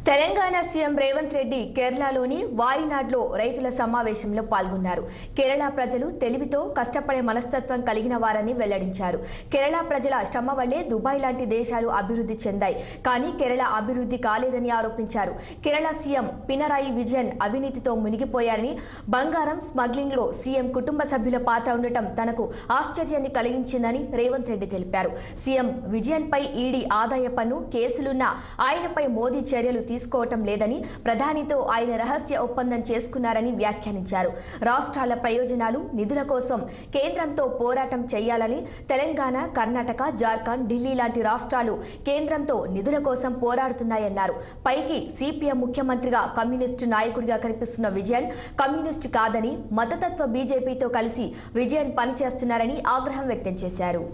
Telangana CM Revanth Reddy కేరళలోని వాయినాడ్లో రైతుల సమావేశంలో పాల్గొన్నారు. కేరళ ప్రజలు తెలివితో కష్టపడే మనస్తత్వం కలిగిన వారని వెల్లడించారు. కేరళ ప్రజల శ్రమ వల్లే దుబాయ్ లాంటి దేశాలు అభివృద్ధి చెందాయి, కానీ కేరళ అభివృద్ధి కాలేదని ఆరోపించారు. కేరళ సీఎం పినరాయి విజయన్ అవినీతితో మునిగిపోయారని, బంగారం స్మగ్లింగ్ లో సీఎం కుటుంబ సభ్యుల పాత్ర ఉండటం తనకు ఆశ్చర్యాన్ని కలిగించిందని రేవంత్ రెడ్డి తెలిపారు. సీఎం విజయన్ పై ఈడీ ఆదాయ పన్ను కేసులున్నా ఆయనపై మోదీ చర్యలు తీసుకోవటం లేదని, ప్రధానితో ఆయన రహస్య ఒప్పందం చేసుకున్నారని వ్యాఖ్యానించారు. రాష్ట్రాల ప్రయోజనాలు, నిధుల కోసం కేంద్రంతో పోరాటం చేయాలని తెలంగాణ, కర్ణాటక, జార్ఖండ్, ఢిల్లీ లాంటి రాష్ట్రాలు కేంద్రంతో నిధుల కోసం పోరాడుతున్నాయన్నారు. పైకి సిపిఎం ముఖ్యమంత్రిగా కమ్యూనిస్టు నాయకుడిగా కనిపిస్తున్న విజయన్ కమ్యూనిస్టు కాదని, మతతత్వ బీజేపీతో కలిసి విజయన్ పనిచేస్తున్నారని ఆగ్రహం వ్యక్తం చేశారు.